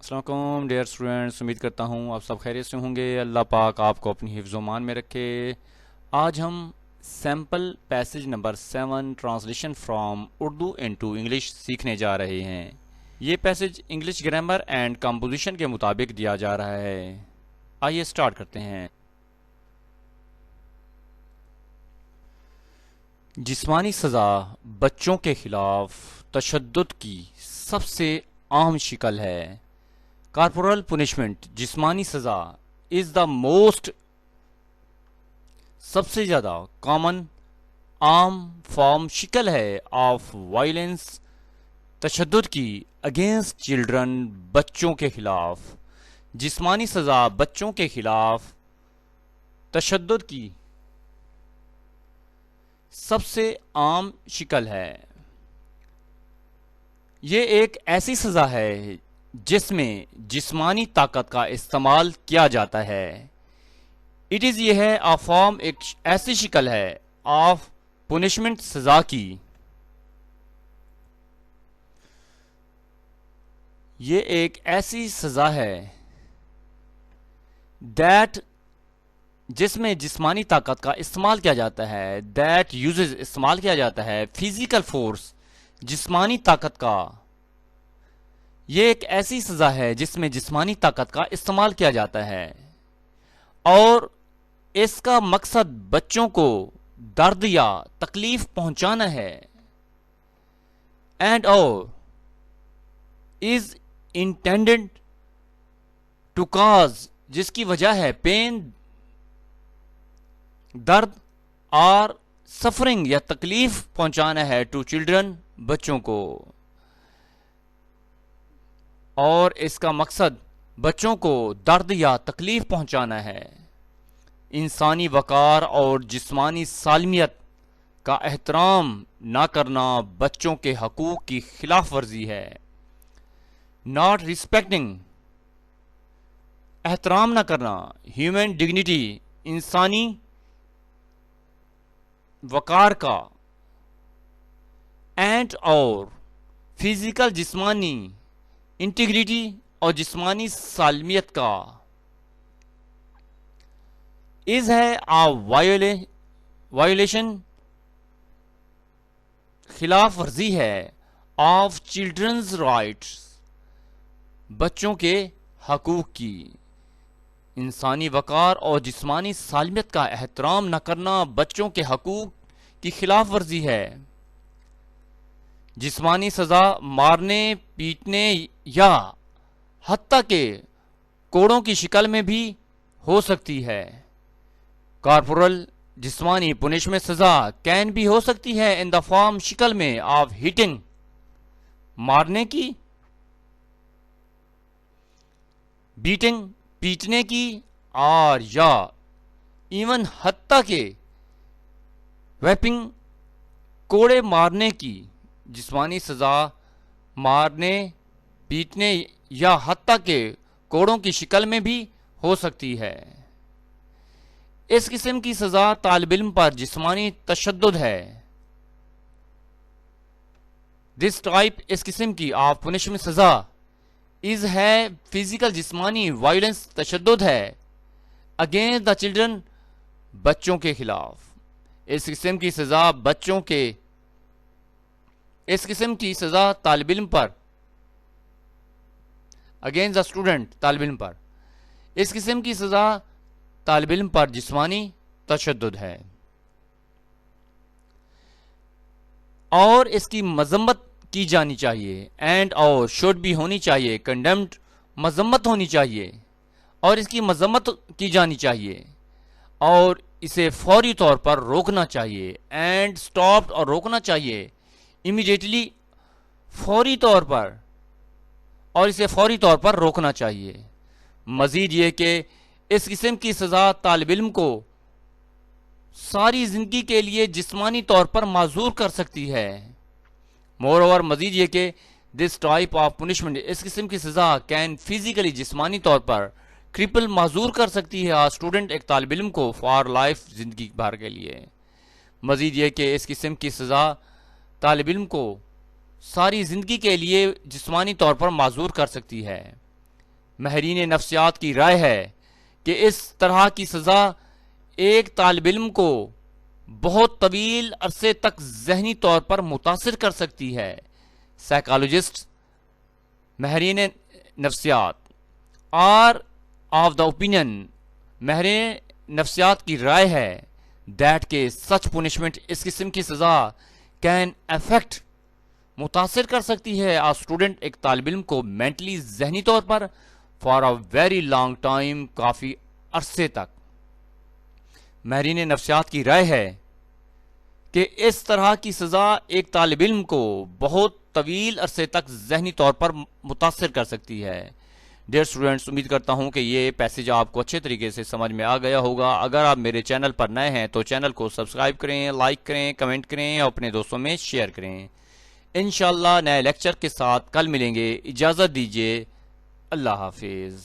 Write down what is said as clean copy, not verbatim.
السلام علیکم dear students, امید کرتا ہوں آپ سب خیریت سے ہوں گے۔ اللہ پاک آپ کو اپنی حفظ و امان میں رکھے۔ آج ہم sample passage number 7 translation from Urdu into English سیکھنے جا رہے ہیں۔ یہ passage English grammar and composition کے مطابق دیا جا رہا ہے۔ آئیے سٹارٹ کرتے ہیں۔ جسمانی سزا بچوں کے خلاف تشدد کی سب سے عام شکل ہے۔ کارپورل پنشمنٹ جسمانی سزا از دا موسٹ سب سے زیادہ کامن عام فارم شکل ہے آف وائلنس تشدد کی اگینسٹ چلڈرن بچوں کے خلاف۔ جسمانی سزا بچوں کے خلاف تشدد کی سب سے عام شکل ہے۔ یہ ایک ایسی سزا ہے جس میں جسمانی طاقت کا استعمال کیا جاتا ہے۔ اٹ از یہ ہے آ فارم ایک ایسی شکل ہے آف پنشمنٹ سزا کی۔ یہ ایک ایسی سزا ہے دیٹ جس میں جسمانی طاقت کا استعمال کیا جاتا ہے، دیٹ یوزز استعمال کیا جاتا ہے فزیکل فورس جسمانی طاقت کا۔ یہ ایک ایسی سزا ہے جس میں جسمانی طاقت کا استعمال کیا جاتا ہے اور اس کا مقصد بچوں کو درد یا تکلیف پہنچانا ہے۔ اینڈ اور از انٹینڈڈ ٹو کاز جس کی وجہ ہے پین درد اور سفرنگ یا تکلیف پہنچانا ہے ٹو چلڈرن بچوں کو، اور اس کا مقصد بچوں کو درد یا تکلیف پہنچانا ہے۔ انسانی وقار اور جسمانی سالمیت کا احترام نہ کرنا بچوں کے حقوق کی خلاف ورزی ہے۔ ناٹ ریسپیکٹنگ احترام نہ کرنا ہیومن ڈگنیٹی انسانی وقار کا، اینڈ اور فزیکل جسمانی انٹیگریٹی اور جسمانی سالمیت کا، از ہے آ وائولیشن خلاف ورزی ہے آف چلڈرنز رائٹس بچوں کے حقوق کی۔ انسانی وقار اور جسمانی سالمیت کا احترام نہ کرنا بچوں کے حقوق کی خلاف ورزی ہے۔ جسمانی سزا مارنے، پیٹنے یا حتیٰ کہ کوڑوں کی شکل میں بھی ہو سکتی ہے۔ کارپورل جسمانی پنشمنٹ سزا کین بھی ہو سکتی ہے ان دا فارم شکل میں آف ہیٹنگ مارنے کی، بیٹنگ پیٹنے کی، اور یا ایون حتیٰ کہ ویپنگ کوڑے مارنے کی۔ جسمانی سزا مارنے، پیٹنے یا حتیٰ کہ کوڑوں کی شکل میں بھی ہو سکتی ہے۔ اس قسم کی سزا طالب علم پر جسمانی تشدد ہے۔ دس ٹائپ اس قسم کی آف پنشمنٹ سزا از ہے فزیکل جسمانی وائلنس تشدد ہے اگینسٹ دا چلڈرن بچوں کے خلاف۔ اس قسم کی سزا بچوں کے اس قسم کی سزا طالب علم پر اگینسٹ دا اسٹوڈنٹ طالب علم پر اس قسم کی سزا طالب علم پر جسمانی تشدد ہے اور اس کی مذمت کی جانی چاہیے۔ اینڈ اور شوڈ بھی ہونی چاہیے، کنڈیمڈ مذمت ہونی چاہیے اور اس کی مذمت کی جانی چاہیے اور اسے فوری طور پر روکنا چاہیے۔ اینڈ سٹاپڈ اور روکنا چاہیے امیڈیٹلی فوری طور پر، اور اسے فوری طور پر روکنا چاہیے۔ مزید یہ کہ اس قسم کی سزا طالب علم کو ساری زندگی کے لیے جسمانی طور پر معذور کر سکتی ہے۔ مور اوور مزید یہ کہ دس ٹائپ آف پنشمنٹ اس قسم کی سزا کین فزیکلی جسمانی طور پر کرپل معذور کر سکتی ہے اسٹوڈنٹ ایک طالب علم کو فار لائف زندگی بھر کے لیے۔ مزید یہ کہ اس قسم کی سزا طالب علم کو ساری زندگی کے لیے جسمانی طور پر معذور کر سکتی ہے۔ ماہرین نفسیات کی رائے ہے کہ اس طرح کی سزا ایک طالب علم کو بہت طویل عرصے تک ذہنی طور پر متاثر کر سکتی ہے. سائیکالوجسٹ ماہرین نفسیات آر آف دا اوپینین، ماہرین نفسیات کی رائے ہے دیٹ کہ سچ پنشمنٹ، اس قسم کی سزا کین افیکٹ، متاثر کر سکتی ہے اسٹوڈنٹ، ایک طالب علم کو مینٹلی، ذہنی طور پر، for a very long time, کافی عرصے تک. ماہرین نفسیات کی رائے ہے کہ اس طرح کی سزا ایک طالب علم کو بہت طویل عرصے تک ذہنی طور پر متاثر کر سکتی ہے. ڈیئر اسٹوڈینٹس، امید کرتا ہوں کہ یہ پیسج آپ کو اچھے طریقے سے سمجھ میں آ گیا ہوگا. اگر آپ میرے چینل پر نئے ہیں تو چینل کو سبسکرائب کریں، لائک کریں، کمنٹ کریں اور اپنے دوستوں میں شیئر کریں. انشاءاللہ نئے لیکچر کے ساتھ کل ملیں گے. اجازت دیجیے. اللہ حافظ.